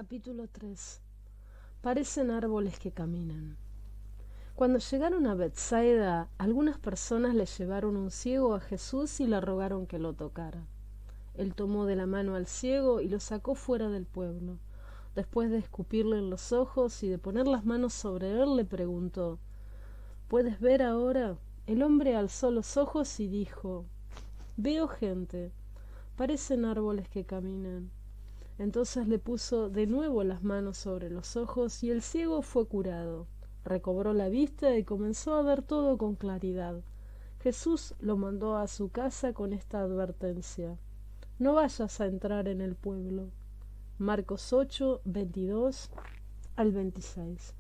Capítulo 3. Parecen árboles que caminan. Cuando llegaron a Betsaida, algunas personas le llevaron un ciego a Jesús y le rogaron que lo tocara. Él tomó de la mano al ciego y lo sacó fuera del pueblo. Después de escupirle en los ojos y de poner las manos sobre él, le preguntó: ¿Puedes ver ahora? El hombre alzó los ojos y dijo: Veo gente. Parecen árboles que caminan. Entonces le puso de nuevo las manos sobre los ojos y el ciego fue curado. Recobró la vista y comenzó a ver todo con claridad. Jesús lo mandó a su casa con esta advertencia: No vayas a entrar en el pueblo. Marcos 8, 22 al 26.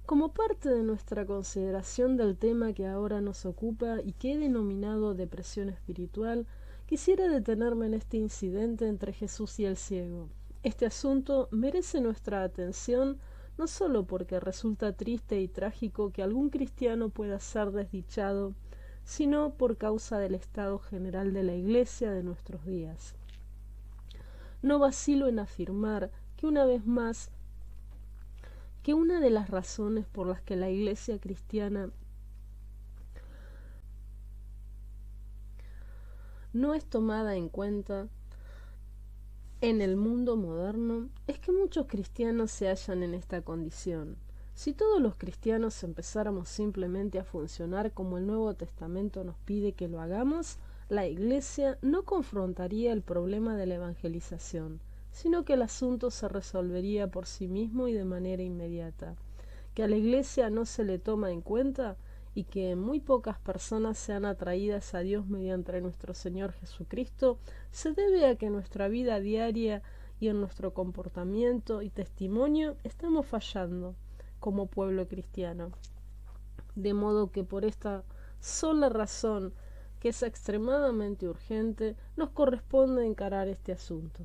Como parte de nuestra consideración del tema que ahora nos ocupa y que he denominado depresión espiritual, quisiera detenerme en este incidente entre Jesús y el ciego. Este asunto merece nuestra atención no solo porque resulta triste y trágico que algún cristiano pueda ser desdichado, sino por causa del estado general de la Iglesia de nuestros días. No vacilo en afirmar que una vez más que una de las razones por las que la Iglesia cristiana no es tomada en cuenta en el mundo moderno es que muchos cristianos se hallan en esta condición. Si todos los cristianos empezáramos simplemente a funcionar como el Nuevo Testamento nos pide que lo hagamos, la Iglesia no confrontaría el problema de la evangelización, sino que el asunto se resolvería por sí mismo y de manera inmediata. Que a la Iglesia no se le toma en cuenta y que muy pocas personas sean atraídas a Dios mediante nuestro Señor Jesucristo se debe a que nuestra vida diaria y en nuestro comportamiento y testimonio estamos fallando como pueblo cristiano. De modo que por esta sola razón, que es extremadamente urgente, nos corresponde encarar este asunto.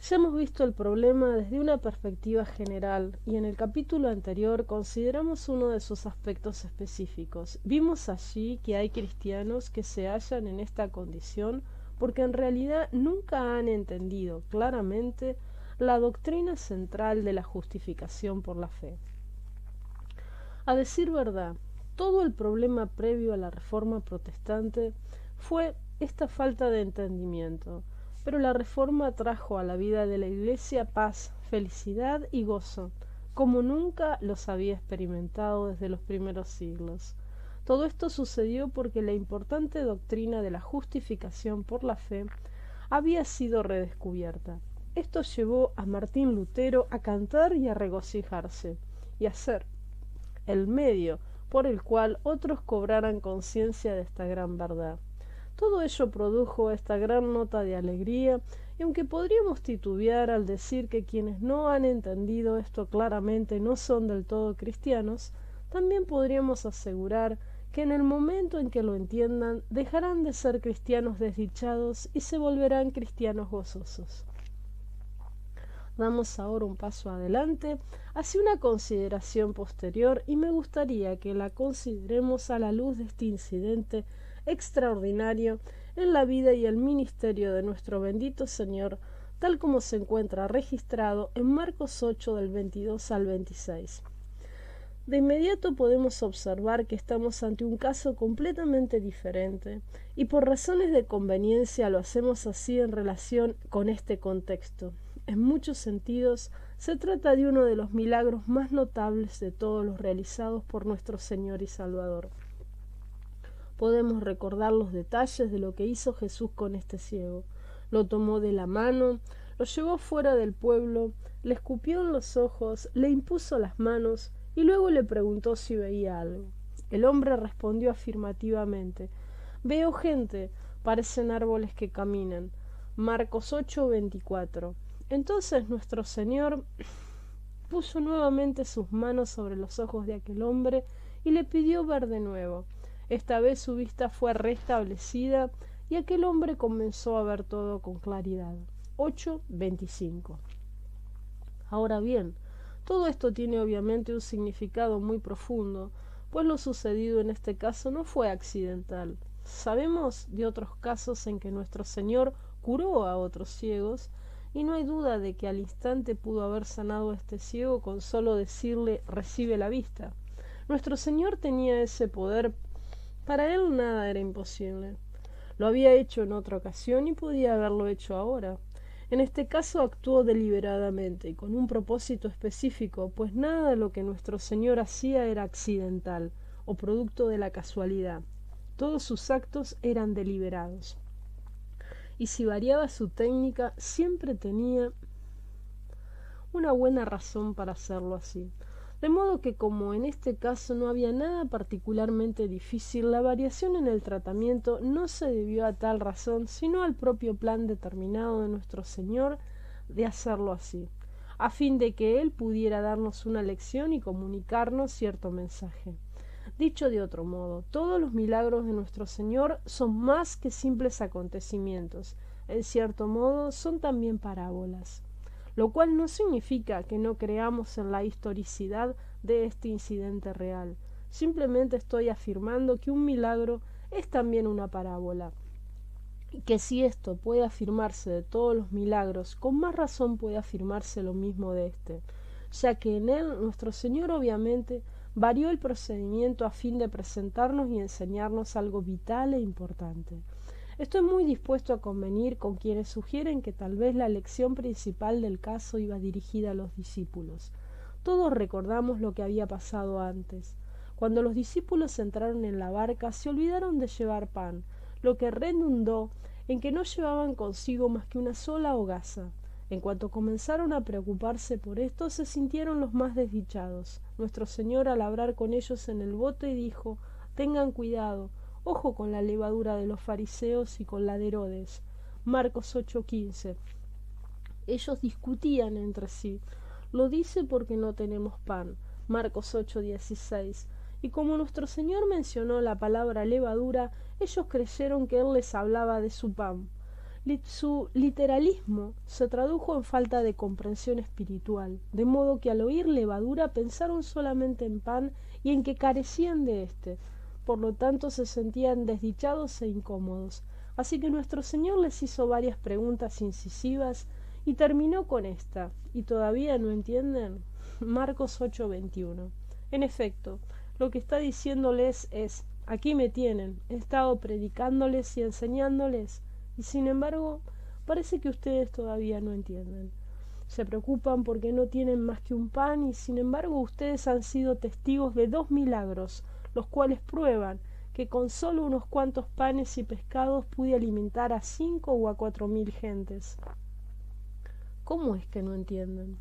Ya hemos visto el problema desde una perspectiva general y en el capítulo anterior consideramos uno de sus aspectos específicos. Vimos allí que hay cristianos que se hallan en esta condición porque en realidad nunca han entendido claramente la doctrina central de la justificación por la fe. A decir verdad, todo el problema previo a la Reforma protestante fue esta falta de entendimiento. Pero la Reforma trajo a la vida de la Iglesia paz, felicidad y gozo, como nunca los había experimentado desde los primeros siglos. Todo esto sucedió porque la importante doctrina de la justificación por la fe había sido redescubierta. Esto llevó a Martín Lutero a cantar y a regocijarse, y a ser el medio por el cual otros cobraran conciencia de esta gran verdad. Todo ello produjo esta gran nota de alegría, y aunque podríamos titubear al decir que quienes no han entendido esto claramente no son del todo cristianos, también podríamos asegurar que en el momento en que lo entiendan dejarán de ser cristianos desdichados y se volverán cristianos gozosos. Damos ahora un paso adelante hacia una consideración posterior y me gustaría que la consideremos a la luz de este incidente extraordinario en la vida y el ministerio de nuestro bendito Señor, tal como se encuentra registrado en Marcos 8 del 22 al 26. De inmediato podemos observar que estamos ante un caso completamente diferente y por razones de conveniencia lo hacemos así en relación con este contexto. En muchos sentidos se trata de uno de los milagros más notables de todos los realizados por nuestro Señor y Salvador. Podemos recordar los detalles de lo que hizo Jesús con este ciego. Lo tomó de la mano, lo llevó fuera del pueblo, le escupió en los ojos, le impuso las manos y luego le preguntó si veía algo. El hombre respondió afirmativamente: Veo gente, parecen árboles que caminan. Marcos 8, 24. Entonces nuestro Señor puso nuevamente sus manos sobre los ojos de aquel hombre y le pidió ver de nuevo. Esta vez su vista fue restablecida y aquel hombre comenzó a ver todo con claridad. 8:25. Ahora bien, todo esto tiene obviamente un significado muy profundo, pues lo sucedido en este caso no fue accidental. Sabemos de otros casos en que nuestro Señor curó a otros ciegos y no hay duda de que al instante pudo haber sanado a este ciego con solo decirle recibe la vista. Nuestro Señor tenía ese poder, para él nada era imposible. Lo había hecho en otra ocasión y podía haberlo hecho ahora. En este caso actuó deliberadamente y con un propósito específico, pues nada de lo que nuestro Señor hacía era accidental o producto de la casualidad. Todos sus actos eran deliberados. Y si variaba su técnica, siempre tenía una buena razón para hacerlo así. De modo que, como en este caso no había nada particularmente difícil, la variación en el tratamiento no se debió a tal razón, sino al propio plan determinado de nuestro Señor de hacerlo así, a fin de que Él pudiera darnos una lección y comunicarnos cierto mensaje. Dicho de otro modo, todos los milagros de nuestro Señor son más que simples acontecimientos, en cierto modo son también parábolas, lo cual no significa que no creamos en la historicidad de este incidente real. Simplemente estoy afirmando que un milagro es también una parábola, y que si esto puede afirmarse de todos los milagros, con más razón puede afirmarse lo mismo de este, ya que en él nuestro Señor obviamente varió el procedimiento a fin de presentarnos y enseñarnos algo vital e importante. Estoy muy dispuesto a convenir con quienes sugieren que tal vez la lección principal del caso iba dirigida a los discípulos. Todos recordamos lo que había pasado antes. Cuando los discípulos entraron en la barca, se olvidaron de llevar pan, lo que redundó en que no llevaban consigo más que una sola hogaza. En cuanto comenzaron a preocuparse por esto, se sintieron los más desdichados. Nuestro Señor, al hablar con ellos en el bote, dijo: «Tengan cuidado, ojo con la levadura de los fariseos y con la de Herodes». Marcos 8:15. Ellos discutían entre sí. «Lo dice porque no tenemos pan». Marcos 8:16. Y como nuestro Señor mencionó la palabra levadura, ellos creyeron que Él les hablaba de su pan. Su literalismo se tradujo en falta de comprensión espiritual, de modo que al oír levadura pensaron solamente en pan y en que carecían de éste. Por lo tanto se sentían desdichados e incómodos. Así que nuestro Señor les hizo varias preguntas incisivas y terminó con esta. ¿Y todavía no entienden? Marcos 8:21. En efecto, lo que está diciéndoles es: aquí me tienen, he estado predicándoles y enseñándoles, y sin embargo parece que ustedes todavía no entienden. Se preocupan porque no tienen más que un pan, y sin embargo ustedes han sido testigos de 2 milagros, los cuales prueban que con solo unos cuantos panes y pescados pude alimentar a 5 o a 4.000 gentes. ¿Cómo es que no entienden?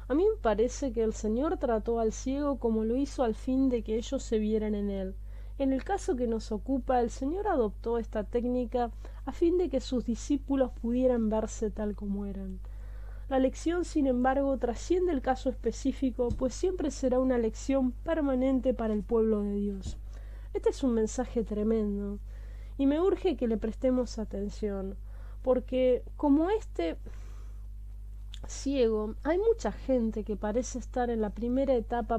A mí me parece que el Señor trató al ciego como lo hizo al fin de que ellos se vieran en él. En el caso que nos ocupa, el Señor adoptó esta técnica a fin de que sus discípulos pudieran verse tal como eran. La lección, sin embargo, trasciende el caso específico, pues siempre será una lección permanente para el pueblo de Dios. Este es un mensaje tremendo, y me urge que le prestemos atención, porque como este ciego, hay mucha gente que parece estar en la primera etapa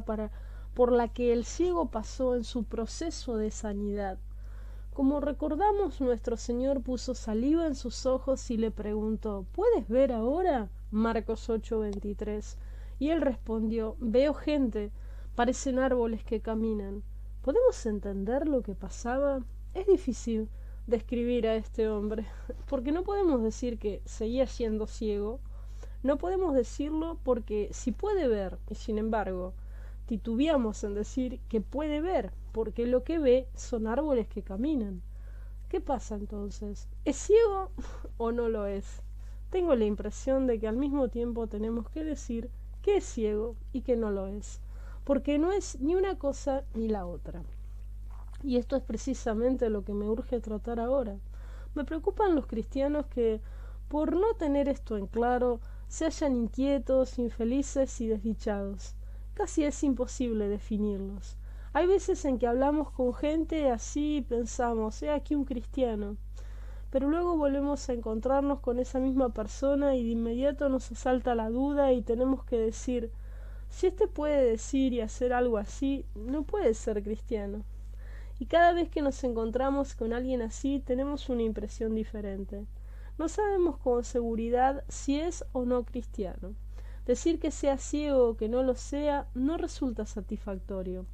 por la que el ciego pasó en su proceso de sanidad. Como recordamos, nuestro Señor puso saliva en sus ojos y le preguntó: ¿puedes ver ahora? Marcos 8:23. Y él respondió: veo gente, parecen árboles que caminan. ¿Podemos entender lo que pasaba? Es difícil describir a este hombre, porque no podemos decir que seguía siendo ciego. No podemos decirlo porque si puede ver, y sin embargo titubeamos en decir que puede ver, porque lo que ve son árboles que caminan. ¿Qué pasa entonces? ¿Es ciego o no lo es? Tengo la impresión de que al mismo tiempo tenemos que decir que es ciego y que no lo es, porque no es ni una cosa ni la otra. Y esto es precisamente lo que me urge tratar ahora. Me preocupan los cristianos que, por no tener esto en claro, se hallan inquietos, infelices y desdichados. Casi es imposible definirlos. Hay veces en que hablamos con gente así y pensamos: he aquí un cristiano. Pero luego volvemos a encontrarnos con esa misma persona y de inmediato nos asalta la duda y tenemos que decir: si éste puede decir y hacer algo así, no puede ser cristiano. Y cada vez que nos encontramos con alguien así, tenemos una impresión diferente. No sabemos con seguridad si es o no cristiano. Decir que sea ciego o que no lo sea no resulta satisfactorio.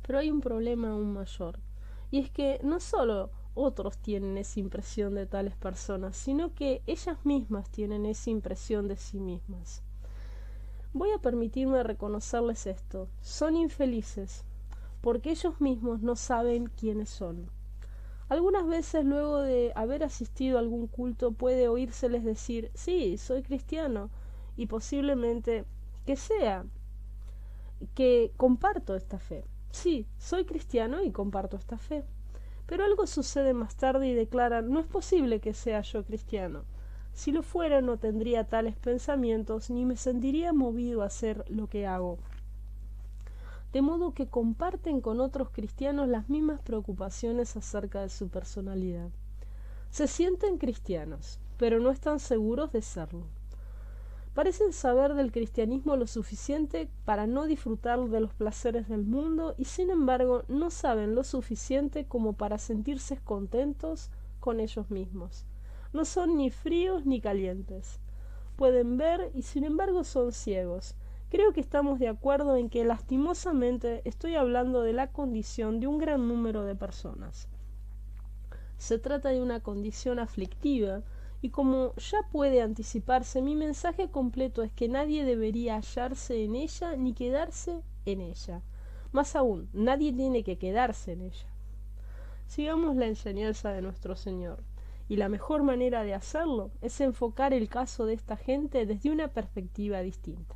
Pero hay un problema aún mayor, y es que no solo otros tienen esa impresión de tales personas, sino que ellas mismas tienen esa impresión de sí mismas. Voy a permitirme reconocerles esto: son infelices, porque ellos mismos no saben quiénes son. Algunas veces, luego de haber asistido a algún culto, puede oírseles decir: sí, soy cristiano, y posiblemente que comparto esta fe. Sí, soy cristiano y comparto esta fe. Pero algo sucede más tarde y declaran: no es posible que sea yo cristiano. Si lo fuera, no tendría tales pensamientos ni me sentiría movido a hacer lo que hago. De modo que comparten con otros cristianos las mismas preocupaciones acerca de su personalidad. Se sienten cristianos, pero no están seguros de serlo. Parecen saber del cristianismo lo suficiente para no disfrutar de los placeres del mundo y sin embargo no saben lo suficiente como para sentirse contentos con ellos mismos. No son ni fríos ni calientes. Pueden ver y sin embargo son ciegos. Creo que estamos de acuerdo en que lastimosamente estoy hablando de la condición de un gran número de personas. Se trata de una condición aflictiva, y como ya puede anticiparse, mi mensaje completo es que nadie debería hallarse en ella ni quedarse en ella. Más aún, nadie tiene que quedarse en ella. Sigamos la enseñanza de nuestro Señor, y la mejor manera de hacerlo es enfocar el caso de esta gente desde una perspectiva distinta.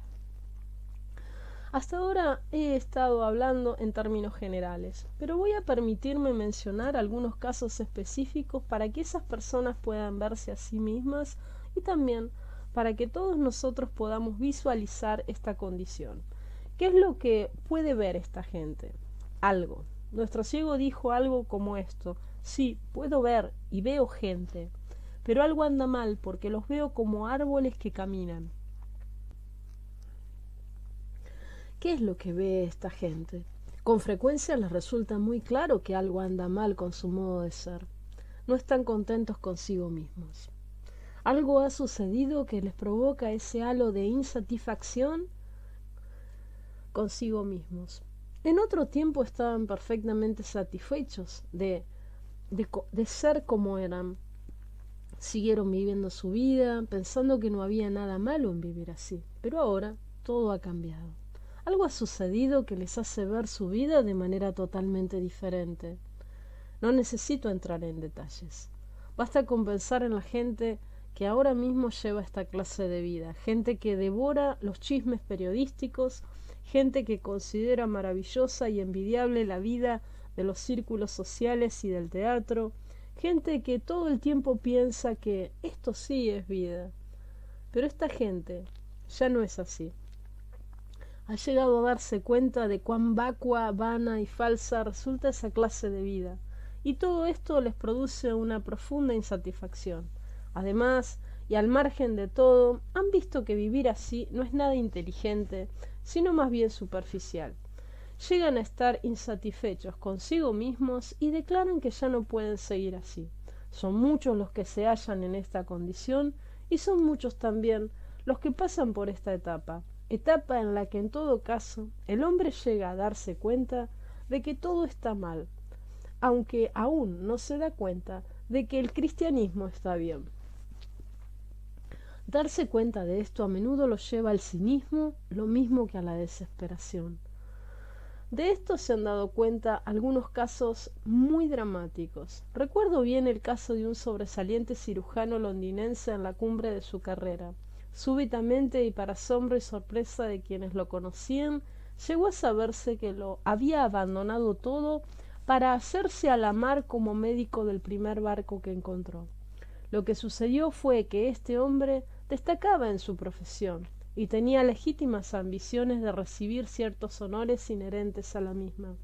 Hasta ahora he estado hablando en términos generales, pero voy a permitirme mencionar algunos casos específicos para que esas personas puedan verse a sí mismas y también para que todos nosotros podamos visualizar esta condición. ¿Qué es lo que puede ver esta gente? Algo. Nuestro ciego dijo algo como esto: sí, puedo ver y veo gente, pero algo anda mal porque los veo como árboles que caminan. ¿Qué es lo que ve esta gente? Con frecuencia les resulta muy claro que algo anda mal con su modo de ser. No están contentos consigo mismos. Algo ha sucedido que les provoca ese halo de insatisfacción consigo mismos. En otro tiempo estaban perfectamente satisfechos de ser como eran. Siguieron viviendo su vida, pensando que no había nada malo en vivir así. Pero ahora todo ha cambiado. Algo ha sucedido que les hace ver su vida de manera totalmente diferente. No necesito entrar en detalles. Basta con pensar en la gente que ahora mismo lleva esta clase de vida, gente que devora los chismes periodísticos, gente que considera maravillosa y envidiable la vida de los círculos sociales y del teatro, gente que todo el tiempo piensa que esto sí es vida. Pero esta gente ya no es así. Ha llegado a darse cuenta de cuán vacua, vana y falsa resulta esa clase de vida, y todo esto les produce una profunda insatisfacción. Además, y al margen de todo, han visto que vivir así no es nada inteligente, sino más bien superficial. Llegan a estar insatisfechos consigo mismos y declaran que ya no pueden seguir así. Son muchos los que se hallan en esta condición y son muchos también los que pasan por esta etapa en la que en todo caso el hombre llega a darse cuenta de que todo está mal, aunque aún no se da cuenta de que el cristianismo está bien. Darse cuenta de esto a menudo lo lleva al cinismo, lo mismo que a la desesperación. De esto se han dado cuenta algunos casos muy dramáticos. Recuerdo bien el caso de un sobresaliente cirujano londinense en la cumbre de su carrera. Súbitamente, y para asombro y sorpresa de quienes lo conocían, llegó a saberse que lo había abandonado todo para hacerse a la mar como médico del primer barco que encontró. Lo que sucedió fue que este hombre destacaba en su profesión y tenía legítimas ambiciones de recibir ciertos honores inherentes a la misma,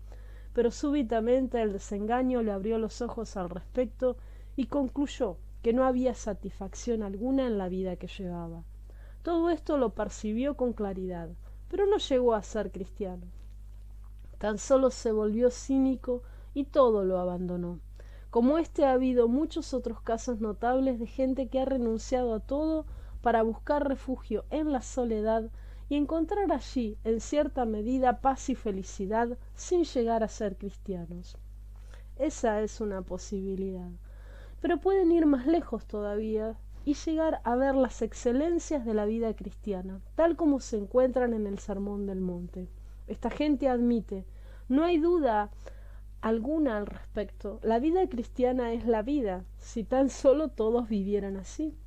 pero súbitamente el desengaño le abrió los ojos al respecto y concluyó que no había satisfacción alguna en la vida que llevaba. Todo esto lo percibió con claridad, pero no llegó a ser cristiano. Tan solo se volvió cínico y todo lo abandonó. Como este ha habido muchos otros casos notables de gente que ha renunciado a todo para buscar refugio en la soledad y encontrar allí, en cierta medida, paz y felicidad sin llegar a ser cristianos. Esa es una posibilidad. Pero pueden ir más lejos todavía y llegar a ver las excelencias de la vida cristiana, tal como se encuentran en el Sermón del Monte. Esta gente admite, no hay duda alguna al respecto, la vida cristiana es la vida, si tan solo todos vivieran así.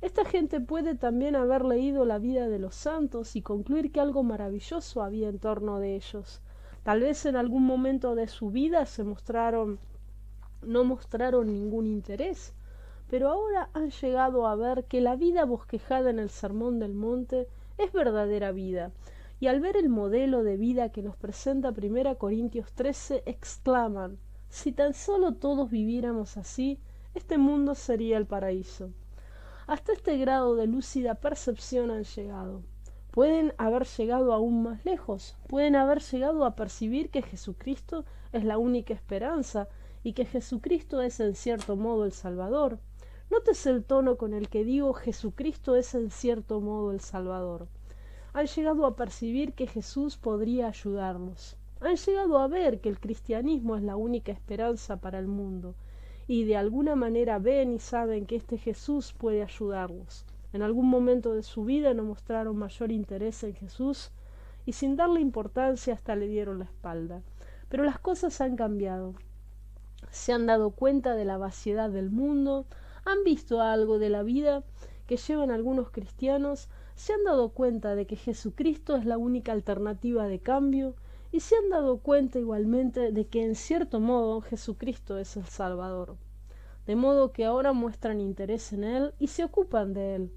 Esta gente puede también haber leído la vida de los santos y concluir que algo maravilloso había en torno de ellos. Tal vez en algún momento de su vida no mostraron ningún interés, pero ahora han llegado a ver que la vida bosquejada en el Sermón del Monte es verdadera vida, y al ver el modelo de vida que nos presenta 1 Corintios 13, exclaman, si tan solo todos viviéramos así, este mundo sería el paraíso. Hasta este grado de lúcida percepción han llegado. Pueden haber llegado aún más lejos, pueden haber llegado a percibir que Jesucristo es la única esperanza y que Jesucristo es en cierto modo el Salvador. Nótese el tono con el que digo Jesucristo es en cierto modo el Salvador. Han llegado a percibir que Jesús podría ayudarnos. Han llegado a ver que el cristianismo es la única esperanza para el mundo y de alguna manera ven y saben que este Jesús puede ayudarlos. En algún momento de su vida no mostraron mayor interés en Jesús y sin darle importancia hasta le dieron la espalda. Pero las cosas han cambiado. Se han dado cuenta de la vaciedad del mundo, han visto algo de la vida que llevan algunos cristianos, se han dado cuenta de que Jesucristo es la única alternativa de cambio y se han dado cuenta igualmente de que en cierto modo Jesucristo es el Salvador. De modo que ahora muestran interés en Él y se ocupan de Él.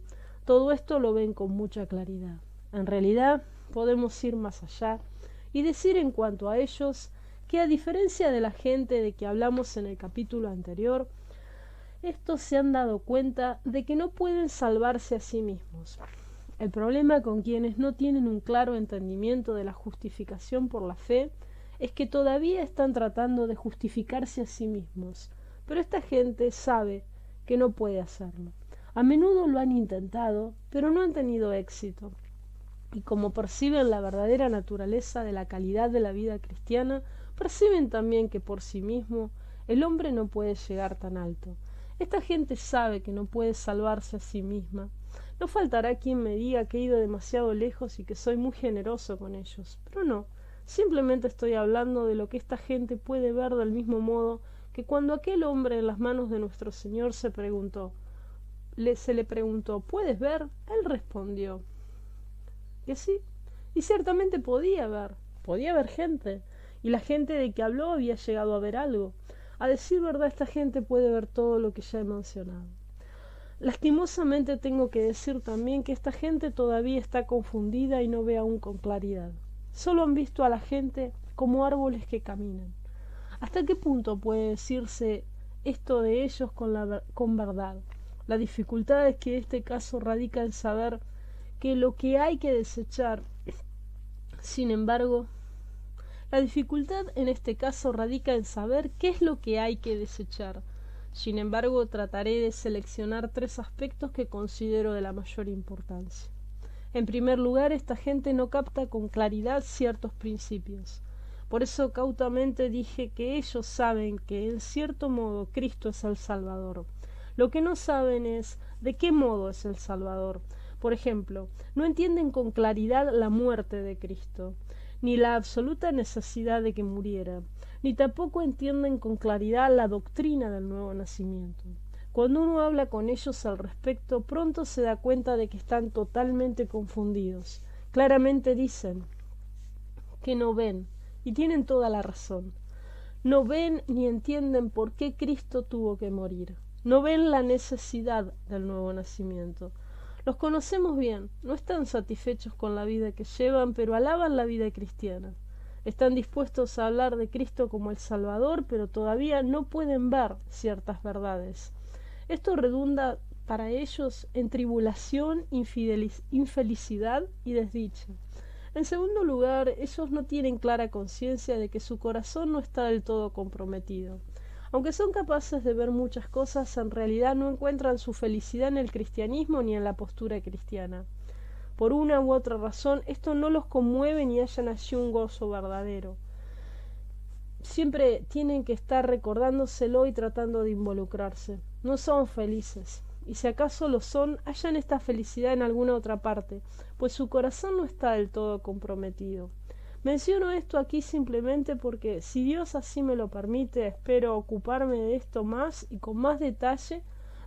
Todo esto lo ven con mucha claridad. En realidad, podemos ir más allá y decir en cuanto a ellos que a diferencia de la gente de que hablamos en el capítulo anterior, estos se han dado cuenta de que no pueden salvarse a sí mismos. El problema con quienes no tienen un claro entendimiento de la justificación por la fe es que todavía están tratando de justificarse a sí mismos, pero esta gente sabe que no puede hacerlo. A menudo lo han intentado, pero no han tenido éxito. Y como perciben la verdadera naturaleza de la calidad de la vida cristiana, perciben también que por sí mismo el hombre no puede llegar tan alto. Esta gente sabe que no puede salvarse a sí misma. No faltará quien me diga que he ido demasiado lejos y que soy muy generoso con ellos, pero no, simplemente estoy hablando de lo que esta gente puede ver del mismo modo que cuando aquel hombre en las manos de nuestro Señor se le preguntó, ¿puedes ver? Él respondió que sí, y ciertamente podía ver gente, y la gente de que habló había llegado a ver algo. A decir verdad, esta gente puede ver todo lo que ya he mencionado. Lastimosamente tengo que decir también que esta gente todavía está confundida y no ve aún con claridad. Solo han visto a la gente como árboles que caminan. ¿Hasta qué punto puede decirse esto de ellos con verdad? La dificultad es que este caso radica en saber que lo que hay que desechar, sin embargo, la dificultad en este caso radica en saber qué es lo que hay que desechar. Sin embargo, trataré de seleccionar 3 aspectos que considero de la mayor importancia. En primer lugar, esta gente no capta con claridad ciertos principios. Por eso cautamente dije que ellos saben que en cierto modo Cristo es el Salvador. Lo que no saben es de qué modo es el Salvador. Por ejemplo, no entienden con claridad la muerte de Cristo, ni la absoluta necesidad de que muriera, ni tampoco entienden con claridad la doctrina del nuevo nacimiento. Cuando uno habla con ellos al respecto, pronto se da cuenta de que están totalmente confundidos. Claramente dicen que no ven, y tienen toda la razón. No ven ni entienden por qué Cristo tuvo que morir. No ven la necesidad del nuevo nacimiento. Los conocemos bien, no están satisfechos con la vida que llevan, pero alaban la vida cristiana. Están dispuestos a hablar de Cristo como el Salvador, pero todavía no pueden ver ciertas verdades. Esto redunda para ellos en tribulación, infelicidad y desdicha. En segundo lugar, ellos no tienen clara conciencia de que su corazón no está del todo comprometido. Aunque son capaces de ver muchas cosas, en realidad no encuentran su felicidad en el cristianismo ni en la postura cristiana. Por una u otra razón, esto no los conmueve ni hallan allí un gozo verdadero. Siempre tienen que estar recordándoselo y tratando de involucrarse. No son felices. Y si acaso lo son, hallan esta felicidad en alguna otra parte, pues su corazón no está del todo comprometido. Menciono esto aquí simplemente porque, si Dios así me lo permite, espero ocuparme de esto más y con más detalle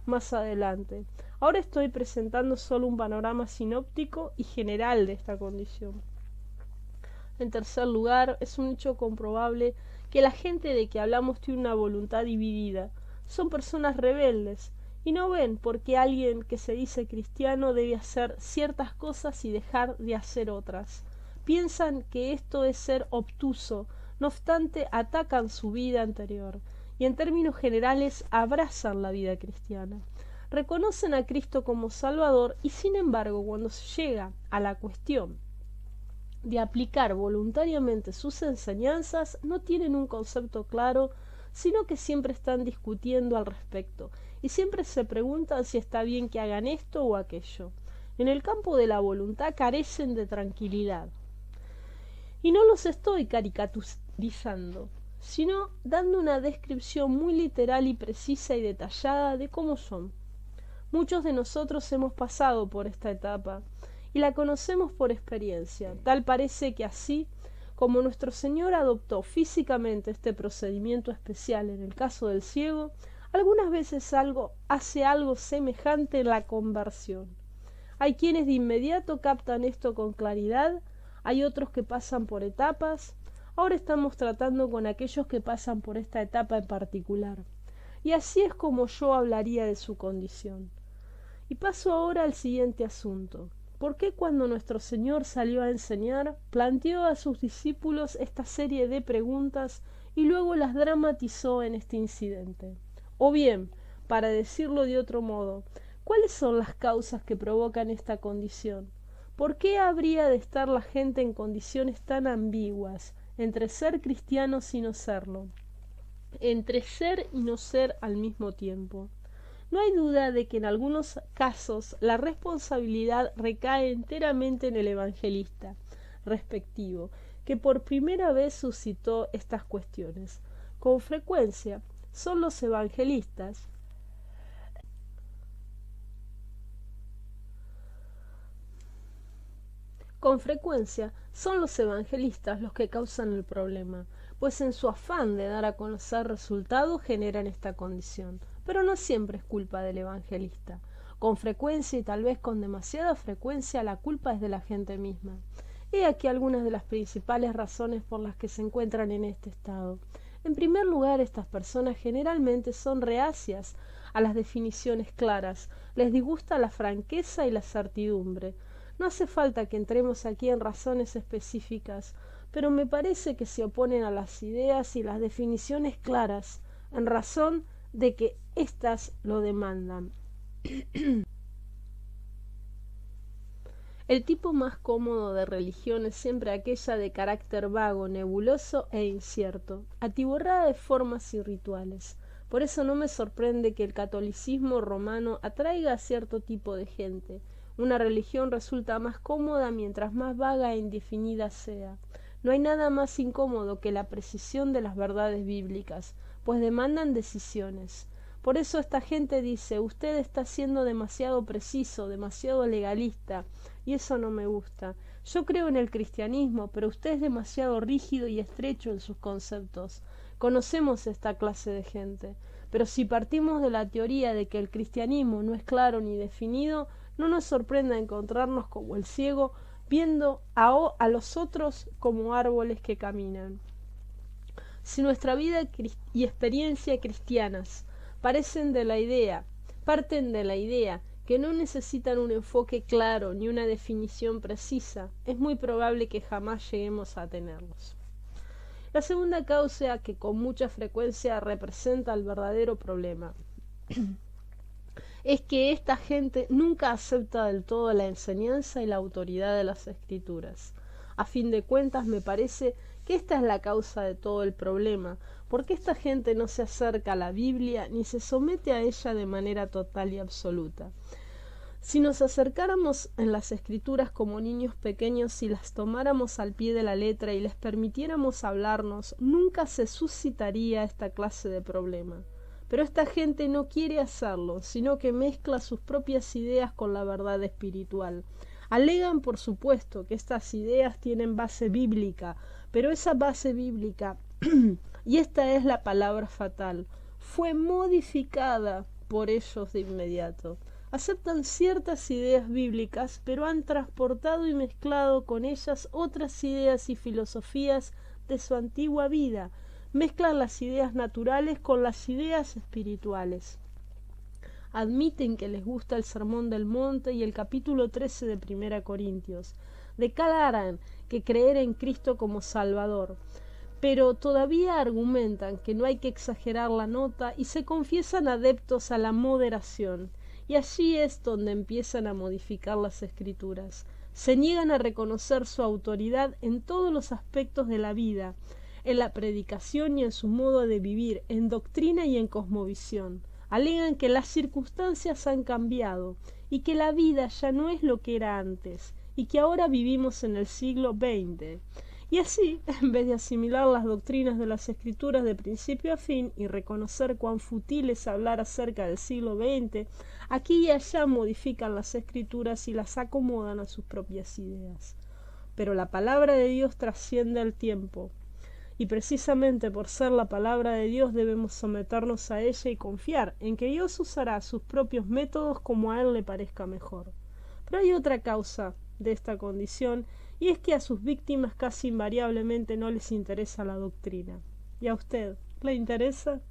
más adelante. Ahora estoy presentando solo un panorama sinóptico y general de esta condición. En tercer lugar, es un hecho comprobable que la gente de que hablamos tiene una voluntad dividida. Son personas rebeldes y no ven por qué alguien que se dice cristiano debe hacer ciertas cosas y dejar de hacer otras. Piensan que esto es ser obtuso, no obstante atacan su vida anterior y en términos generales abrazan la vida cristiana. Reconocen a Cristo como Salvador y sin embargo cuando se llega a la cuestión de aplicar voluntariamente sus enseñanzas no tienen un concepto claro, sino que siempre están discutiendo al respecto y siempre se preguntan si está bien que hagan esto o aquello. En el campo de la voluntad carecen de tranquilidad. Y no los estoy caricaturizando, sino dando una descripción muy literal y precisa y detallada de cómo son. Muchos de nosotros hemos pasado por esta etapa y la conocemos por experiencia. Tal parece que así como nuestro Señor adoptó físicamente este procedimiento especial en el caso del ciego, algunas veces hace algo semejante en la conversión. Hay quienes de inmediato captan esto con claridad, hay otros que pasan por etapas. Ahora estamos tratando con aquellos que pasan por esta etapa en particular. Y así es como yo hablaría de su condición. Y paso ahora al siguiente asunto. ¿Por qué cuando nuestro Señor salió a enseñar, planteó a sus discípulos esta serie de preguntas y luego las dramatizó en este incidente? O bien, para decirlo de otro modo, ¿cuáles son las causas que provocan esta condición? ¿Por qué habría de estar la gente en condiciones tan ambiguas entre ser cristianos y no serlo, entre ser y no ser al mismo tiempo? No hay duda de que en algunos casos la responsabilidad recae enteramente en el evangelista respectivo, que por primera vez suscitó estas cuestiones. Con frecuencia son los evangelistas los que causan el problema, pues en su afán de dar a conocer resultados generan esta condición. Pero no siempre es culpa del evangelista. Con frecuencia y tal vez con demasiada frecuencia la culpa es de la gente misma. He aquí algunas de las principales razones por las que se encuentran en este estado. En primer lugar, estas personas generalmente son reacias a las definiciones claras, les disgusta la franqueza y la certidumbre. No hace falta que entremos aquí en razones específicas, pero me parece que se oponen a las ideas y las definiciones claras, en razón de que éstas lo demandan. El tipo más cómodo de religión es siempre aquella de carácter vago, nebuloso e incierto, atiborrada de formas y rituales. Por eso no me sorprende que el catolicismo romano atraiga a cierto tipo de gente. Una religión resulta más cómoda mientras más vaga e indefinida sea. No hay nada más incómodo que la precisión de las verdades bíblicas, pues demandan decisiones. Por eso esta gente dice: usted está siendo demasiado preciso, demasiado legalista, y eso no me gusta. Yo creo en el cristianismo, pero usted es demasiado rígido y estrecho en sus conceptos. Conocemos esta clase de gente, pero si partimos de la teoría de que el cristianismo no es claro ni definido, no nos sorprenda encontrarnos como el ciego, viendo a los otros como árboles que caminan. Si nuestra vida y experiencia cristianas parten de la idea que no necesitan un enfoque claro ni una definición precisa, es muy probable que jamás lleguemos a tenerlos. La segunda causa, que con mucha frecuencia representa el verdadero problema, es que esta gente nunca acepta del todo la enseñanza y la autoridad de las Escrituras. A fin de cuentas, me parece que esta es la causa de todo el problema, porque esta gente no se acerca a la Biblia ni se somete a ella de manera total y absoluta. Si nos acercáramos en las Escrituras como niños pequeños y las tomáramos al pie de la letra y les permitiéramos hablarnos, nunca se suscitaría esta clase de problema. Pero esta gente no quiere hacerlo, sino que mezcla sus propias ideas con la verdad espiritual. Alegan, por supuesto, que estas ideas tienen base bíblica, pero esa base bíblica, y esta es la palabra fatal, fue modificada por ellos de inmediato. Aceptan ciertas ideas bíblicas, pero han transportado y mezclado con ellas otras ideas y filosofías de su antigua vida. Mezclan las ideas naturales con las ideas espirituales. Admiten que les gusta el Sermón del Monte y el capítulo 13 de 1 Corintios. Declaran que creer en Cristo como Salvador, pero todavía argumentan que no hay que exagerar la nota y se confiesan adeptos a la moderación. Y allí es donde empiezan a modificar las Escrituras. Se niegan a reconocer su autoridad en todos los aspectos de la vida, en la predicación y en su modo de vivir, en doctrina y en cosmovisión. Alegan que las circunstancias han cambiado y que la vida ya no es lo que era antes y que ahora vivimos en el siglo XX. Y así, en vez de asimilar las doctrinas de las Escrituras de principio a fin y reconocer cuán fútil es hablar acerca del siglo XX, aquí y allá modifican las Escrituras y las acomodan a sus propias ideas. Pero la palabra de Dios trasciende el tiempo, y precisamente por ser la palabra de Dios debemos someternos a ella y confiar en que Dios usará sus propios métodos como a Él le parezca mejor. Pero hay otra causa de esta condición, y es que a sus víctimas casi invariablemente no les interesa la doctrina. ¿Y a usted le interesa?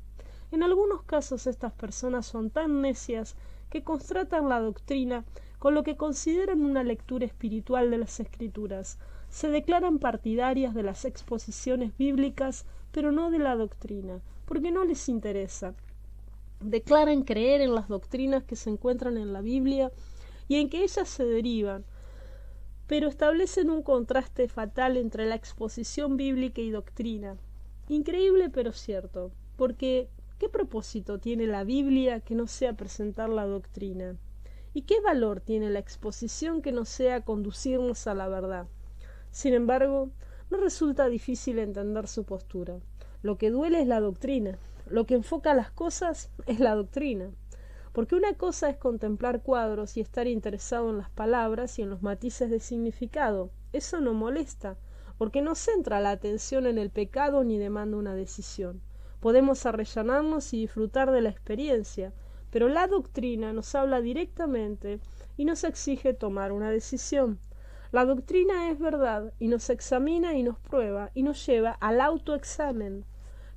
En algunos casos estas personas son tan necias que constatan la doctrina con lo que consideran una lectura espiritual de las Escrituras. Se declaran partidarias de las exposiciones bíblicas, pero no de la doctrina, porque no les interesa. Declaran creer en las doctrinas que se encuentran en la Biblia y en que ellas se derivan, pero establecen un contraste fatal entre la exposición bíblica y doctrina. Increíble pero cierto, porque ¿qué propósito tiene la Biblia que no sea presentar la doctrina? ¿Y qué valor tiene la exposición que no sea conducirnos a la verdad? Sin embargo, no resulta difícil entender su postura. Lo que duele es la doctrina, lo que enfoca las cosas es la doctrina. Porque una cosa es contemplar cuadros y estar interesado en las palabras y en los matices de significado. Eso no molesta, porque no centra la atención en el pecado ni demanda una decisión. Podemos arrellanarnos y disfrutar de la experiencia, pero la doctrina nos habla directamente y nos exige tomar una decisión. La doctrina es verdad y nos examina y nos prueba y nos lleva al autoexamen.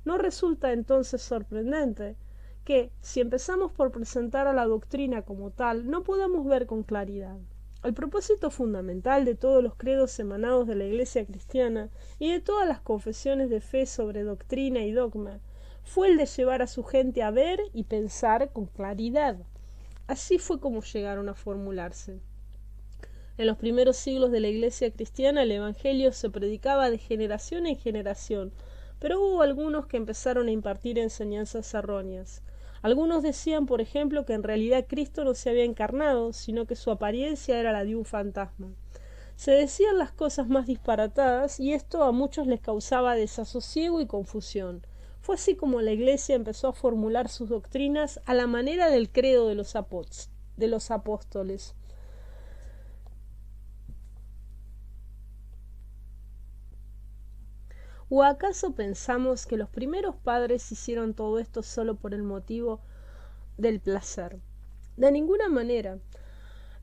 ¿No resulta entonces sorprendente que, si empezamos por presentar a la doctrina como tal, no podamos ver con claridad? El propósito fundamental de todos los credos emanados de la Iglesia cristiana y de todas las confesiones de fe sobre doctrina y dogma fue el de llevar a su gente a ver y pensar con claridad. Así fue como llegaron a formularse. En los primeros siglos de la Iglesia cristiana el Evangelio se predicaba de generación en generación, pero hubo algunos que empezaron a impartir enseñanzas erróneas. Algunos decían, por ejemplo, que en realidad Cristo no se había encarnado, sino que su apariencia era la de un fantasma. Se decían las cosas más disparatadas y esto a muchos les causaba desasosiego y confusión. Fue así como la Iglesia empezó a formular sus doctrinas a la manera del credo de los apóstoles. ¿O acaso pensamos que los primeros padres hicieron todo esto solo por el motivo del placer? De ninguna manera.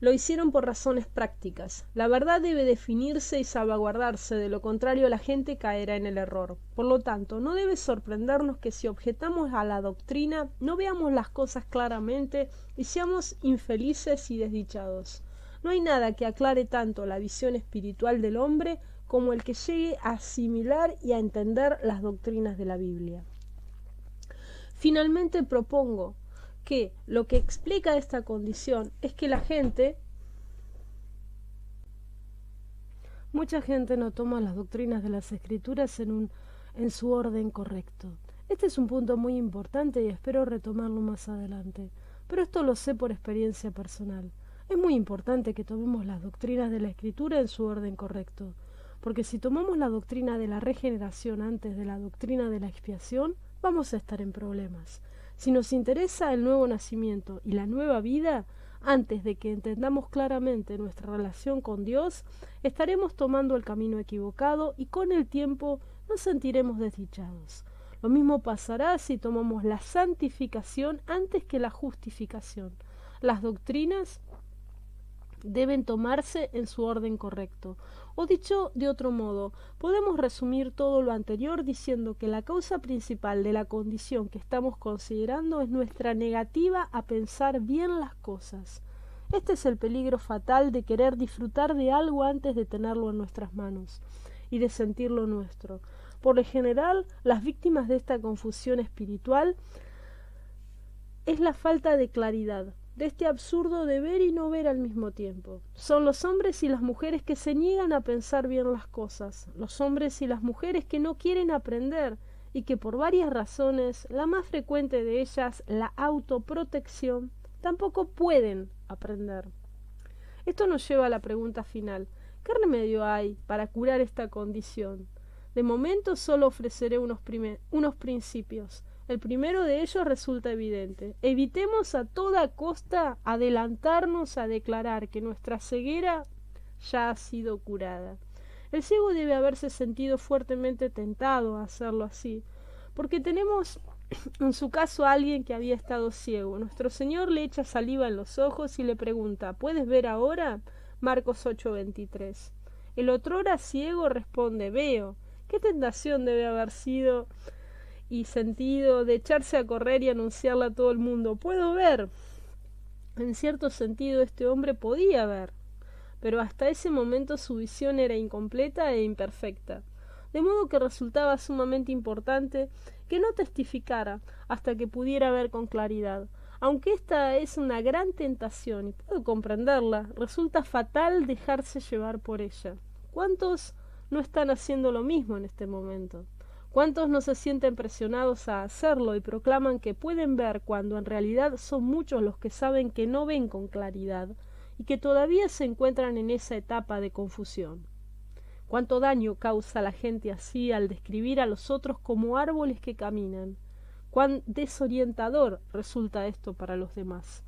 Lo hicieron por razones prácticas. La verdad debe definirse y salvaguardarse, de lo contrario la gente caerá en el error. Por lo tanto, no debe sorprendernos que si objetamos a la doctrina, no veamos las cosas claramente y seamos infelices y desdichados. No hay nada que aclare tanto la visión espiritual del hombre como el que llegue a asimilar y a entender las doctrinas de la Biblia. Finalmente propongo que lo que explica esta condición es que la gente Mucha gente no toma las doctrinas de las Escrituras en su orden correcto. Este es un punto muy importante y espero retomarlo más adelante, pero esto lo sé por experiencia personal. Es muy importante que tomemos las doctrinas de la Escritura en su orden correcto, porque si tomamos la doctrina de la regeneración antes de la doctrina de la expiación, vamos a estar en problemas. Si nos interesa el nuevo nacimiento y la nueva vida, antes de que entendamos claramente nuestra relación con Dios, estaremos tomando el camino equivocado y con el tiempo nos sentiremos desdichados. Lo mismo pasará si tomamos la santificación antes que la justificación. Las doctrinas deben tomarse en su orden correcto. O dicho de otro modo, podemos resumir todo lo anterior diciendo que la causa principal de la condición que estamos considerando es nuestra negativa a pensar bien las cosas. Este es el peligro fatal de querer disfrutar de algo antes de tenerlo en nuestras manos y de sentirlo nuestro. Por lo general, las víctimas de esta confusión espiritual es la falta de claridad, de este absurdo de ver y no ver al mismo tiempo. Son los hombres y las mujeres que se niegan a pensar bien las cosas, los hombres y las mujeres que no quieren aprender y que por varias razones, la más frecuente de ellas, la autoprotección, tampoco pueden aprender. Esto nos lleva a la pregunta final: ¿qué remedio hay para curar esta condición? De momento solo ofreceré unos principios. El primero de ellos resulta evidente. Evitemos a toda costa adelantarnos a declarar que nuestra ceguera ya ha sido curada. El ciego debe haberse sentido fuertemente tentado a hacerlo así, porque tenemos en su caso a alguien que había estado ciego. Nuestro Señor le echa saliva en los ojos y le pregunta: ¿puedes ver ahora? Marcos 8:23. El otrora ciego responde: veo. ¿Qué tentación debe haber sido y sentido de echarse a correr y anunciarle a todo el mundo: puedo ver? En cierto sentido este hombre podía ver, pero hasta ese momento su visión era incompleta e imperfecta, de modo que resultaba sumamente importante que no testificara hasta que pudiera ver con claridad. Aunque esta es una gran tentación y puedo comprenderla, resulta fatal dejarse llevar por ella. ¿Cuántos no están haciendo lo mismo en este momento? ¿Cuántos no se sienten presionados a hacerlo y proclaman que pueden ver cuando en realidad son muchos los que saben que no ven con claridad y que todavía se encuentran en esa etapa de confusión? ¿Cuánto daño causa la gente así al describir a los otros como árboles que caminan? ¿Cuán desorientador resulta esto para los demás?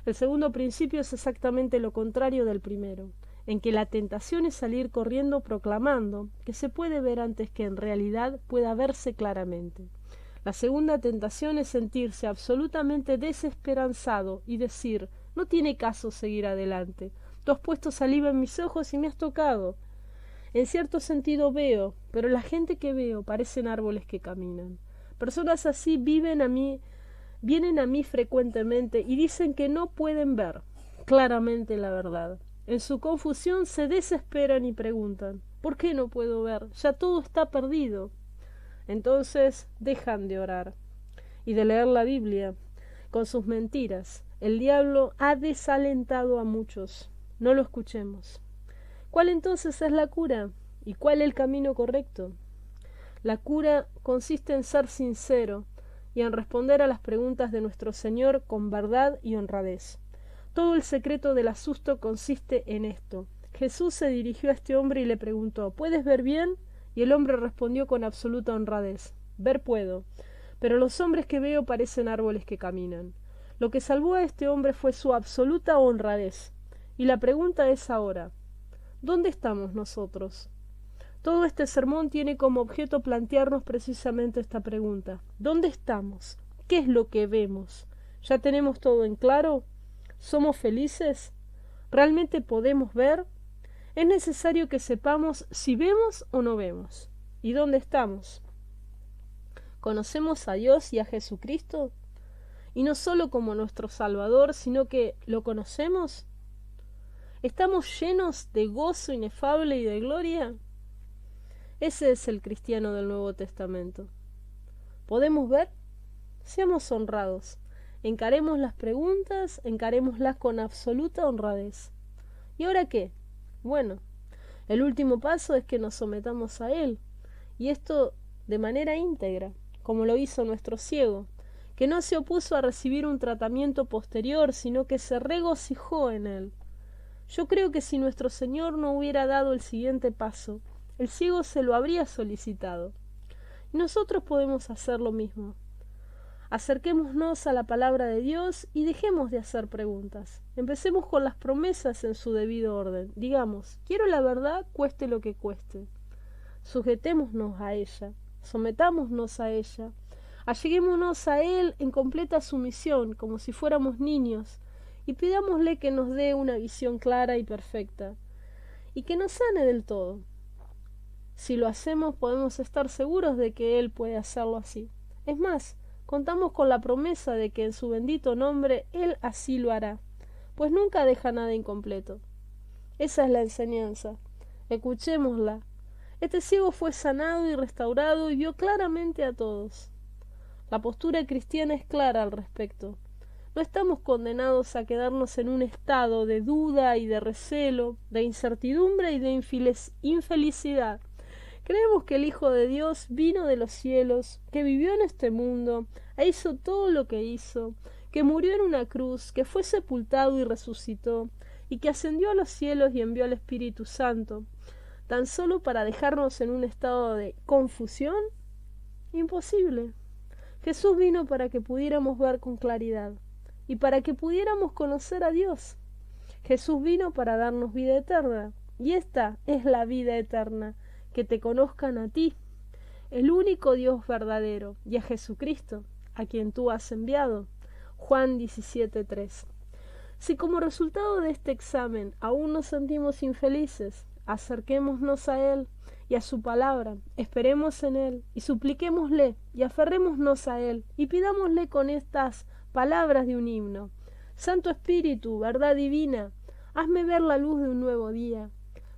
El segundo principio es exactamente lo contrario del primero, en que la tentación es salir corriendo proclamando que se puede ver antes que en realidad pueda verse claramente. La segunda tentación es sentirse absolutamente desesperanzado y decir: no tiene caso seguir adelante, tú has puesto saliva en mis ojos y me has tocado. En cierto sentido veo, pero la gente que veo parecen árboles que caminan. Personas así vienen a mí frecuentemente y dicen que no pueden ver claramente la verdad. En su confusión se desesperan y preguntan: ¿por qué no puedo ver? Ya todo está perdido. Entonces dejan de orar y de leer la Biblia. Con sus mentiras, el diablo ha desalentado a muchos. No lo escuchemos. ¿Cuál entonces es la cura? ¿Y cuál el camino correcto? La cura consiste en ser sincero y en responder a las preguntas de nuestro Señor con verdad y honradez. Todo el secreto del asusto consiste en esto. Jesús se dirigió a este hombre y le preguntó: ¿puedes ver bien? Y el hombre respondió con absoluta honradez: ver puedo, pero los hombres que veo parecen árboles que caminan. Lo que salvó a este hombre fue su absoluta honradez. Y la pregunta es ahora: ¿dónde estamos nosotros? Todo este sermón tiene como objeto plantearnos precisamente esta pregunta: ¿dónde estamos? ¿Qué es lo que vemos? ¿Ya tenemos todo en claro? ¿Somos felices? ¿Realmente podemos ver? Es necesario que sepamos si vemos o no vemos. ¿Y dónde estamos? ¿Conocemos a Dios y a Jesucristo? Y no solo como nuestro Salvador, sino que ¿lo conocemos? ¿Estamos llenos de gozo inefable y de gloria? Ese es el cristiano del Nuevo Testamento. ¿Podemos ver? Seamos honrados. Encaremos las preguntas, encarémoslas con absoluta honradez. ¿Y ahora qué? Bueno, El último paso es que nos sometamos a Él, y esto de manera íntegra, como lo hizo nuestro ciego, que no se opuso a recibir un tratamiento posterior, sino que se regocijó en él. Yo creo que si nuestro Señor no hubiera dado el siguiente paso, el ciego se lo habría solicitado. Y nosotros podemos hacer lo mismo. Acerquémonos a la palabra de Dios y dejemos de hacer preguntas. Empecemos con las promesas en su debido orden. Digamos, quiero la verdad, cueste lo que cueste. Sujetémonos a ella, sometámonos a ella, alleguémonos a Él en completa sumisión, como si fuéramos niños, y pidámosle que nos dé una visión clara y perfecta, y que nos sane del todo. Si lo hacemos, podemos estar seguros de que Él puede hacerlo así. Es más, contamos con la promesa de que en su bendito nombre Él así lo hará, pues nunca deja nada incompleto. Esa es la enseñanza. Escuchémosla. Este ciego fue sanado y restaurado y vio claramente a todos. La postura cristiana es clara al respecto. No estamos condenados a quedarnos en un estado de duda y de recelo, de incertidumbre y de infelicidad. Creemos que el Hijo de Dios vino de los cielos, que vivió en este mundo, e hizo todo lo que hizo, que murió en una cruz, que fue sepultado y resucitó, y que ascendió a los cielos y envió al Espíritu Santo, tan solo para dejarnos en un estado de confusión. Imposible. Jesús vino para que pudiéramos ver con claridad y para que pudiéramos conocer a Dios. Jesús vino para darnos vida eterna, y esta es la vida eterna, que te conozcan a ti, el único Dios verdadero, y a Jesucristo, a quien tú has enviado. Juan 17:3. Si como resultado de este examen aún nos sentimos infelices, acerquémonos a Él y a su palabra, esperemos en Él y supliquémosle y aferrémonos a Él y pidámosle con estas palabras de un himno: Santo Espíritu, verdad divina, hazme ver la luz de un nuevo día.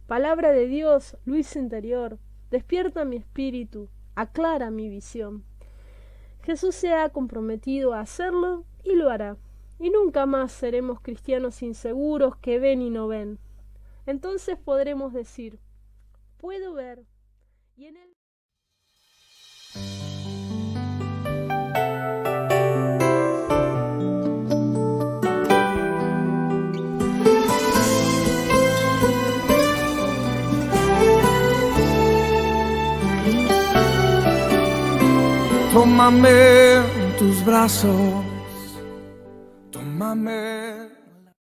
Palabra de Dios, luz interior, despierta mi espíritu, aclara mi visión. Jesús se ha comprometido a hacerlo y lo hará, y nunca más seremos cristianos inseguros que ven y no ven. Entonces podremos decir: puedo ver, y en él. Tómame en tus brazos, tómame